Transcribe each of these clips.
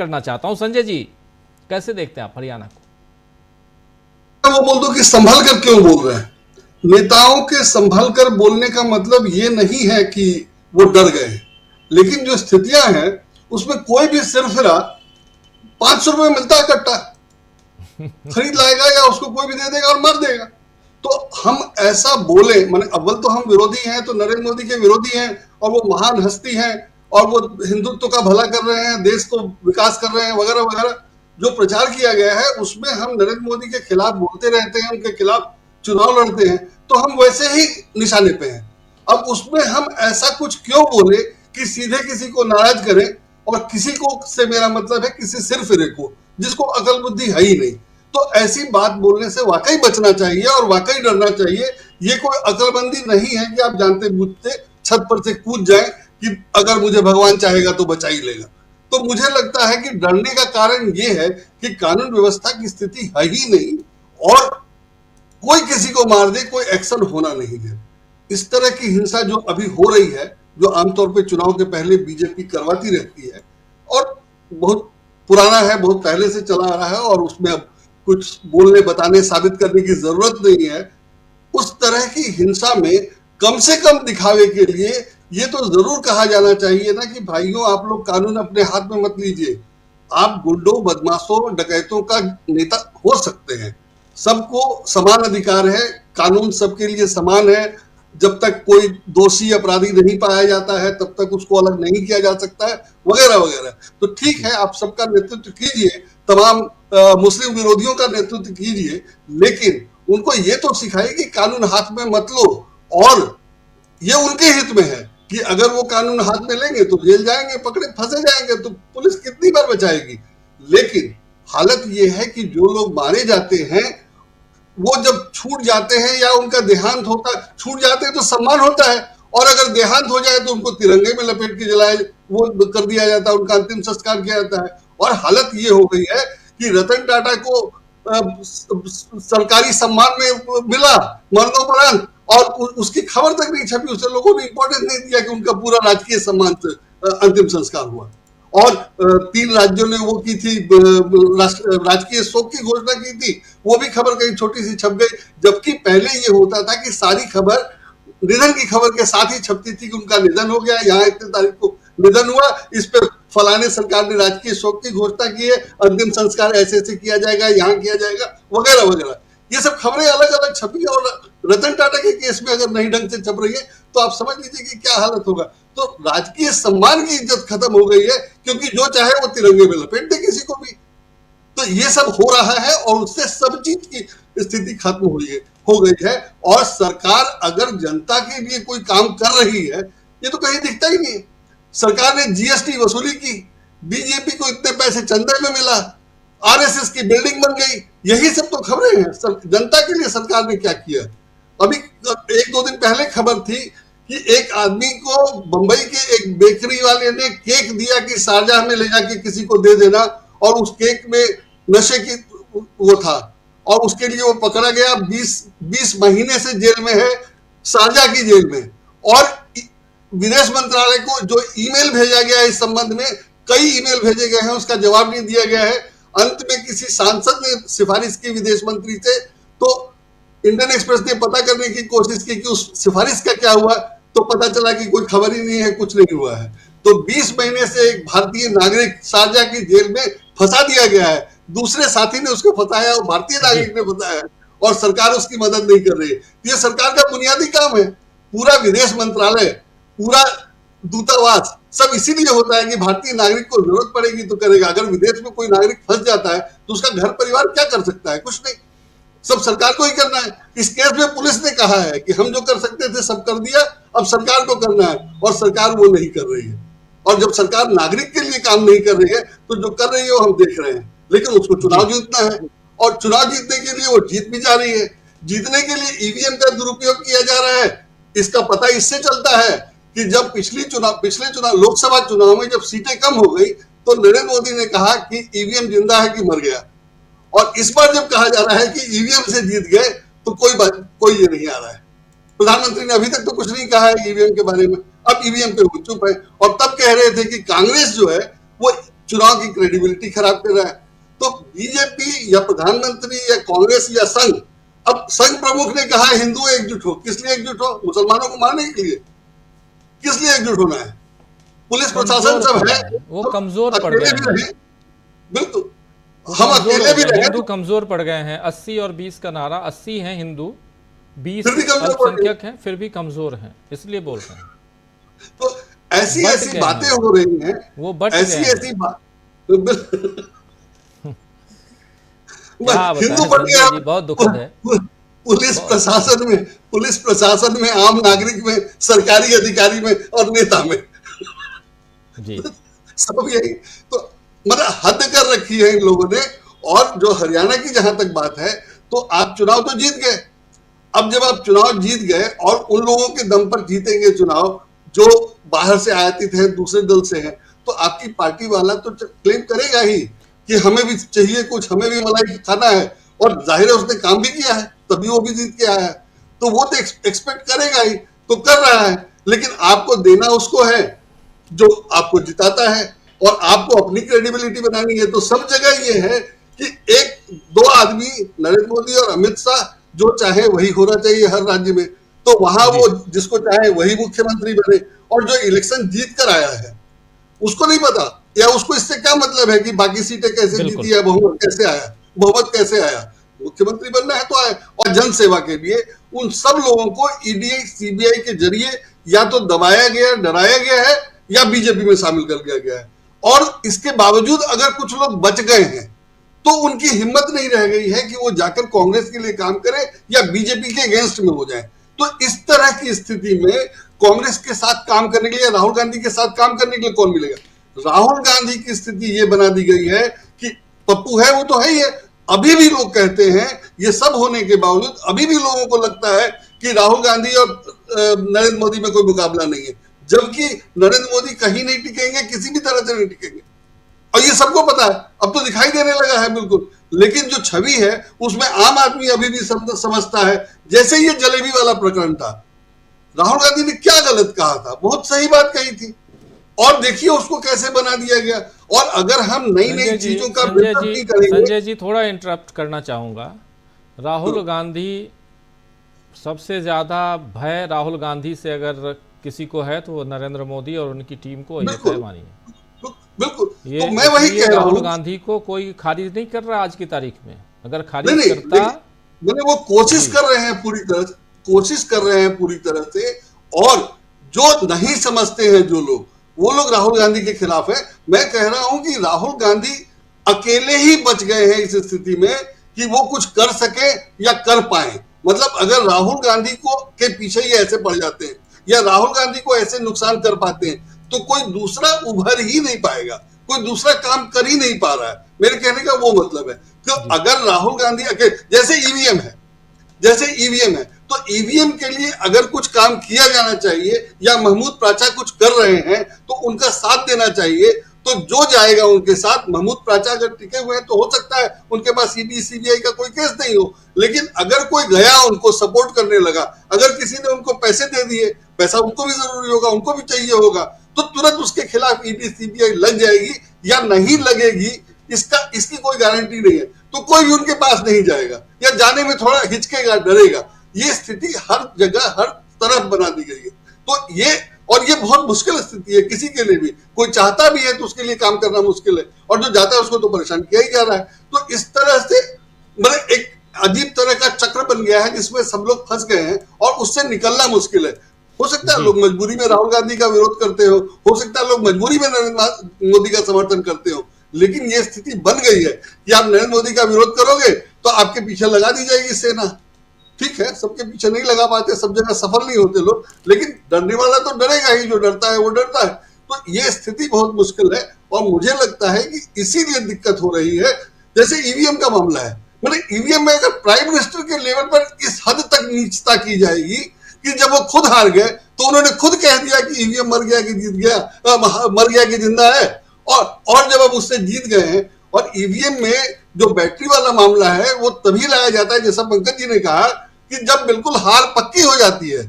करना चाहता हूं। संजय जी, कैसे देखते हैं आप हरियाणा को? वो बोल दो कि संभल कर क्यों बोल रहे हैं। नेताओं के संभल कर बोलने का मतलब ये नहीं है कि वो डर गए, लेकिन जो स्थितियां हैं उसमें कोई भी सिरफिरा 500 रुपए मिलता है कट्टा, खरीद लाएगा या उसको कोई भी दे देगा और मार देगा। तो हम ऐसा बोले, माने अव्वल तो हम विरोधी हैं, तो नरेंद्र मोदी के विरोधी हैं और वो महान हस्ती हैं और वो हिंदुत्व का भला कर रहे हैं, देश को विकास कर रहे हैं वगैरह वगैरह। जो प्रचार किया गया है उसमें हम नरेंद्र मोदी के खिलाफ बोलते रहते हैं, उनके खिलाफ चुनाव लड़ते हैं, तो हम वैसे ही निशाने पे हैं। अब उसमें हम ऐसा कुछ क्यों बोले कि सीधे किसी को नाराज करें, और किसी को से मेरा मतलब है किसी सिरफिरे को जिसको अकल बुद्धि है ही नहीं। तो ऐसी बात बोलने से वाकई बचना चाहिए और वाकई डरना चाहिए। ये कोई अकलमंदी नहीं है कि आप जानते बूझते छत पर से कूद जाएं कि अगर मुझे भगवान चाहेगा तो बचा ही लेगा। तो मुझे लगता है कि डरने का कारण ये है कि कानून व्यवस्था की स्थिति है ही नहीं और कोई किसी को मार दे, कोई एक्शन होना नहीं है। इस तरह की हिंसा जो अभी हो रही है, जो आमतौर पे चुनाव के पहले बीजेपी करवाती रहती है और बहुत पुराना है, बहुत पहले से चला आ रहा है और उसमें अब कुछ बोलने बताने साबित करने की जरूरत नहीं है। उस तरह की हिंसा में कम से कम दिखावे के लिए ये तो जरूर कहा जाना चाहिए ना कि भाइयों, आप लोग कानून अपने हाथ में मत लीजिए। आप गुंडों, बदमाशों, डकैतों का नेता हो सकते हैं, सबको समान अधिकार है, कानून सबके लिए समान है। जब तक कोई दोषी अपराधी नहीं पाया जाता है तब तक उसको अलग नहीं किया जा सकता है वगैरह वगैरह। तो ठीक है, आप सबका नेतृत्व कीजिए, तमाम मुस्लिम विरोधियों का नेतृत्व कीजिए, लेकिन उनको ये तो सिखाइए कि कानून हाथ में मत लो। और ये उनके हित में है कि अगर वो कानून हाथ में लेंगे तो जेल जाएंगे, पकड़े फंसे जाएंगे, तो पुलिस कितनी बार बचाएगी। लेकिन हालत ये है कि जो लोग मारे जाते हैं वो जब छूट जाते हैं या उनका देहांत होता है, छूट जाते हैं तो सम्मान होता है, और अगर देहांत हो जाए तो उनको तिरंगे में लपेट के जलाए वो कर दिया जाता है, उनका अंतिम संस्कार किया जाता है। और हालत ये हो गई है कि रतन टाटा को सरकारी सम्मान में मिला मरणोपरांत और उसकी खबर तक नहीं छपी, उसे लोगों ने इंपॉर्टेंस नहीं दिया कि उनका पूरा राजकीय सम्मान से अंतिम संस्कार हुआ। और 3 राज्यों ने वो की थी, राजकीय शोक की घोषणा की थी, वो भी खबर कहीं छोटी सी छप गई। जबकि पहले ये होता था कि सारी खबर निधन की खबर के साथ ही छपती थी कि उनका निधन हो गया, यहाँ इतने तारीख को निधन हुआ, इस पे फलाने सरकार ने राजकीय शोक की घोषणा की है, अंतिम संस्कार ऐसे ऐसे किया जाएगा, यहाँ किया जाएगा वगैरह वगैरह। ये सब खबरें अलग अलग छपी और रतन टाटा के केस में अगर नहीं ढंग से छप रही है तो आप समझ लीजिए कि क्या हालत होगा। तो राजकीय सम्मान की इज्जत खत्म हो गई है, क्योंकि जो चाहे वो तिरंगे में लपेट दे किसी को भी। तो ये सब हो रहा है और उससे सब चीज की स्थिति खत्म हो गई है। और सरकार अगर जनता के लिए कोई काम कर रही है, ये तो कहीं दिखता ही नहीं। सरकार ने जीएसटी वसूली की, बीजेपी को इतने पैसे चंदे में मिला, आरएसएस की बिल्डिंग बन गई, यही सब तो खबरें हैं। जनता के लिए सरकार ने क्या किया। अभी 1-2 दिन पहले खबर थी कि एक आदमी को बंबई के एक बेकरी वाले ने केक दिया कि शारजाह में ले जाके किसी को दे देना, और उस केक में नशे की वो था और उसके लिए वो पकड़ा गया। 20 महीने से जेल में है, शारजाह की जेल में। और विदेश मंत्रालय को जो ईमेल भेजा गया है इस संबंध में, कई ईमेल भेजे गए हैं, उसका जवाब नहीं दिया गया है। अंत में किसी सांसद ने सिफारिश की विदेश मंत्री से, तो इंडियन एक्सप्रेस ने पता करने की कोशिश की कि उस सिफारिश का क्या हुआ, तो पता चला कि कोई खबर ही नहीं है, कुछ नहीं हुआ है। तो 20 महीने से एक भारतीय नागरिक शारजाह की जेल में फंसा दिया गया है, दूसरे साथी ने उसको फंसाया और भारतीय नागरिक ने फंसाया, और सरकार उसकी मदद नहीं कर रही है। ये सरकार का बुनियादी काम है। पूरा विदेश मंत्रालय, पूरा दूतावास सब इसीलिए होता है कि भारतीय नागरिक को जरूरत पड़ेगी तो करेगा। अगर विदेश में कोई नागरिक फंस जाता है तो उसका घर परिवार क्या कर सकता है, कुछ नहीं, सब सरकार को ही करना है। इस केस में पुलिस ने कहा है कि हम जो कर सकते थे सब कर दिया, अब सरकार को करना है, और सरकार वो नहीं कर रही है। और जब सरकार नागरिक के लिए काम नहीं कर रही है तो जो कर रही है वो हम देख रहे हैं। लेकिन उसको चुनाव जीतना है और चुनाव जीतने के लिए वो जीत भी जा रही है। जीतने के लिए ईवीएम का दुरुपयोग किया जा रहा है, इसका पता इससे चलता है कि जब पिछले चुनाव लोकसभा चुनाव में जब सीटें कम हो गई तो नरेंद्र मोदी ने कहा कि ईवीएम जिंदा है कि मर गया। और इस बार जब कहा जा रहा है कि ईवीएम से जीत गए तो कोई ये नहीं आ रहा है। प्रधानमंत्री ने अभी तक तो कुछ नहीं कहा है ईवीएम के बारे में, अब ईवीएम पे वो चुप है। और तब कह रहे थे कि कांग्रेस जो है वो चुनाव की क्रेडिबिलिटी खराब कर रहा है। तो बीजेपी या प्रधानमंत्री या कांग्रेस या संघ, अब संघ प्रमुख ने कहा हिंदू एकजुट हो, किस लिए एकजुट हो? मुसलमानों को मारने के लिए? किस लिए एकजुट होना है? पुलिस प्रशासन सब है, वो कमजोर पड़ अकेले गए भी हैं। रहे, बिल्कुल हम अकेले भी रहे हिंदू तो कमजोर पड़ गए हैं। 80 और 20 का नारा, 80 हैं हिंदू, 20 फिर भी कमजोर पड़ गए। अल्पसंख्यक हैं, फिर भी कमजोर हैं, इसलिए बोल रहे हैं। तो ऐसी बट ऐसी गए बातें हैं, हो रही हैं, वो बट ऐसी गए हैं। ऐसी बात क्या हिंदू बताएं बन संजय गया। जी, बहुत दुखद है। पुलिस बहुत प्रशासन में, आम नागरिक में, सरकारी अधिकारी में और नेता में जी। सब यही तो मतलब हद कर रखी है इन लोगों ने। और जो हरियाणा की जहां तक बात है, तो आप चुनाव तो जीत गए। अब जब आप चुनाव जीत गए और उन लोगों के दम पर जीतेंगे चुनाव जो बाहर से आयातित है, दूसरे दल से है, तो आपकी पार्टी वाला तो क्लेम करेगा ही कि हमें भी चाहिए कुछ, हमें भी मलाई खाना है। और जाहिर है उसने काम भी किया है, तभी वो भी जीत के आया है, तो वो तो एक्सपेक्ट करेगा ही, तो कर रहा है। लेकिन आपको देना उसको है जो आपको जिताता है, और आपको अपनी क्रेडिबिलिटी बनानी है। तो सब जगह ये है कि एक दो आदमी, नरेंद्र मोदी और अमित शाह, जो चाहे वही होना चाहिए हर राज्य में। तो वहां वो जिसको चाहे वही मुख्यमंत्री बने। और जो इलेक्शन जीत कर आया है उसको नहीं पता, या उसको इससे क्या मतलब है कि बाकी सीटें कैसे जीती है, बहुमत कैसे आया, बहुमत कैसे आया। मुख्यमंत्री बनना है तो आए। और जन सेवा के लिए उन सब लोगों को ईडी सीबीआई के जरिए या तो दबाया गया, डराया गया है, या बीजेपी में शामिल कर दिया गया है। और इसके बावजूद अगर कुछ लोग बच गए हैं तो उनकी हिम्मत नहीं रह गई है कि वो जाकर कांग्रेस के लिए काम करे या बीजेपी के अगेंस्ट में हो जाए। तो इस तरह की स्थिति में कांग्रेस के साथ काम करने के लिए, राहुल गांधी के साथ काम करने के लिए कौन मिलेगा? राहुल गांधी की स्थिति ये बना दी गई है कि पप्पू है वो तो है ही है। अभी भी लोग कहते हैं, ये सब होने के बावजूद अभी भी लोगों को लगता है कि राहुल गांधी और नरेंद्र मोदी में कोई मुकाबला नहीं है, जबकि नरेंद्र मोदी कहीं नहीं टिकेंगे, किसी भी तरह से नहीं टिकेंगे। और ये सबको पता है, अब तो दिखाई देने लगा है बिल्कुल। लेकिन जो छवि है उसमें आम आदमी अभी भी समझता है। जैसे ये जलेबी वाला प्रकरण था, राहुल गांधी ने क्या गलत कहा था? बहुत सही बात कही थी, और देखिए उसको कैसे बना दिया गया। और अगर हम नई नई चीजों का बिल्डअप नहीं करेंगे। संजय जी, थोड़ा इंटरप्ट करना चाहूंगा। राहुल गांधी, सबसे ज्यादा भय राहुल गांधी से अगर किसी को है तो वो नरेंद्र मोदी और उनकी टीम को ये तय मानिए। बिल्कुल, ये तो मैं वही कह रहा हूं, राहुल गांधी को कोई खारिज नहीं कर रहा आज की तारीख में। अगर खारिज नहीं, करता, मैंने वो कोशिश कर रहे हैं पूरी तरह से, कोशिश कर रहे हैं पूरी तरह से। और जो नहीं समझते हैं जो लोग, वो लोग राहुल गांधी के खिलाफ है। मैं कह रहा हूं कि राहुल गांधी अकेले ही बच गए हैं इस स्थिति में कि वो कुछ कर सके या कर पाए। मतलब अगर राहुल गांधी को के पीछे ही ऐसे पड़ जाते हैं या राहुल गांधी को ऐसे नुकसान कर पाते हैं, तो कोई दूसरा उभर ही नहीं पाएगा, कोई दूसरा काम कर ही नहीं पा रहा है। मेरे कहने का वो मतलब है कि अगर राहुल गांधी अकेले, जैसे ईवीएम है, तो ईवीएम के लिए अगर कुछ काम किया जाना चाहिए या महमूद प्राचा कुछ कर रहे हैं तो उनका साथ देना चाहिए। तो जो जाएगा उनके साथ, महमूद प्राचा अगर टिके हुए हैं तो हो सकता है उनके पास ईडी सीबीआई का कोई केस नहीं हो, लेकिन अगर कोई गया उनको सपोर्ट करने लगा, अगर किसी ने उनको पैसे दे दिए, पैसा उनको भी जरूरी होगा, उनको भी चाहिए होगा, तो तुरंत उसके खिलाफ ईडी सीबीआई लग जाएगी या नहीं लगेगी, इसकी कोई गारंटी नहीं है। तो कोई भी उनके पास नहीं जाएगा या जाने में थोड़ा हिचकेगा, डरेगा। ये स्थिति हर जगह हर तरफ बना दी गई है। तो ये बहुत मुश्किल स्थिति है किसी के लिए भी। कोई चाहता भी है तो उसके लिए काम करना मुश्किल है, और जो जाता है उसको तो परेशान किया ही जा रहा है। तो इस तरह से मतलब एक अजीब तरह का चक्र बन गया है जिसमें सब लोग फंस गए हैं और उससे निकलना मुश्किल है। हो सकता है लोग मजबूरी में राहुल गांधी का विरोध करते हो सकता है लोग मजबूरी में नरेंद्र मोदी का समर्थन करते हो, लेकिन ये स्थिति बन गई है कि आप नरेंद्र मोदी का विरोध करोगे तो आपके पीछे लगा दी जाएगी सेना। ठीक है, सबके पीछे नहीं लगा पाते, सब जगह सफल नहीं होते लोग, लेकिन डरने वाला तो डरेगा ही, जो डरता है वो डरता है। तो ये स्थिति बहुत मुश्किल है, और मुझे लगता है कि इसीलिए दिक्कत हो रही है। जैसे ईवीएम का मामला है, मतलब ईवीएम में अगर प्राइम मिनिस्टर के लेवल पर इस हद तक नीचता की जाएगी कि जब वो खुद हार गए तो उन्होंने खुद कह दिया कि ईवीएम मर गया कि जीत गया, मर गया कि जिंदा है। और जब अब उससे जीत गए हैं, और ईवीएम में जो बैटरी वाला मामला है वो तभी लाया जाता है, जैसा पंकज जी ने कहा, कि जब बिल्कुल हार पक्की हो जाती है,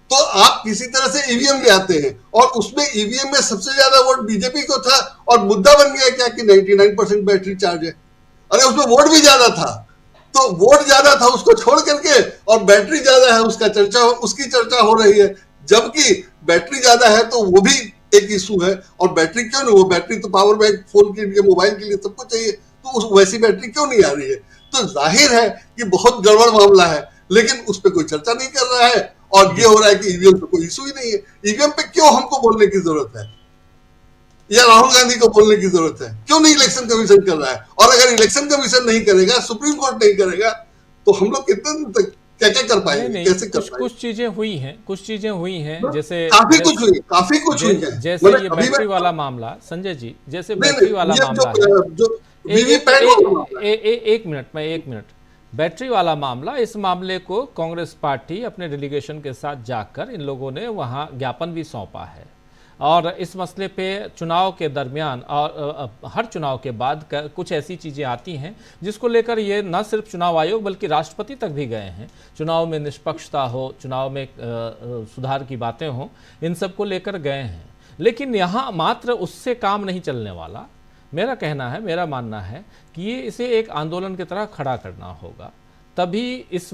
तो आप किसी तरह से ईवीएम ले आते हैं और उसमें ईवीएम में सबसे ज्यादा वोट बीजेपी को था और मुद्दा बन गया क्या कि 99% बैटरी चार्ज है। अरे उसमें वोट भी ज्यादा था, तो वोट ज्यादा था उसको छोड़ करके और बैटरी ज्यादा है उसकी चर्चा हो रही है, जबकि बैटरी ज्यादा है तो वो भी एक इशू है। और बैटरी क्यों नहीं, वो बैटरी तो पावर बैंक फोन के लिए, मोबाइल के लिए सबको चाहिए, तो वैसी बैटरी क्यों नहीं आ रही है। तो जाहिर है कि बहुत गड़बड़ मामला है, लेकिन उस पर कोई चर्चा नहीं कर रहा है और ये हो रहा है कि ईवीएम पे कोई इशू ही नहीं है। ईवीएम पे क्यों हमको बोलने की जरूरत है या राहुल गांधी को बोलने की जरूरत है, क्यों नहीं इलेक्शन कमीशन कर रहा है। और अगर इलेक्शन कमीशन नहीं करेगा, सुप्रीम कोर्ट नहीं करेगा, तो हम लोग कितने दिन तक क्या क्या कर नहीं पाएंगे, नहीं, कैसे कर कुछ पाएंगे। कुछ चीजें हुई हैं, कुछ चीजें हुई हैं, जैसे काफी कुछ हुई है। जैसे ये अभी मैं बैटरी वाला मामला, संजय जी, जैसे नहीं बैटरी नहीं वाला ये मामला है। जो वीवीपैट वाला मामला है। एक मिनट, मैं एक मिनट। बैटरी वाला मामला, इस मामले को कांग्रेस पार्टी अपने डेलीगेशन के साथ जाकर इन लोगों ने वहां ज्ञापन भी सौंपा है और इस मसले पे चुनाव के दरमियान और हर चुनाव के बाद कुछ ऐसी चीज़ें आती हैं जिसको लेकर ये न सिर्फ चुनाव आयोग बल्कि राष्ट्रपति तक भी गए हैं। चुनाव में निष्पक्षता हो, चुनाव में सुधार की बातें हों, इन सब को लेकर गए हैं। लेकिन यहाँ मात्र उससे काम नहीं चलने वाला। मेरा कहना है, मेरा मानना है कि ये इसे एक आंदोलन की तरह खड़ा करना होगा, तभी इस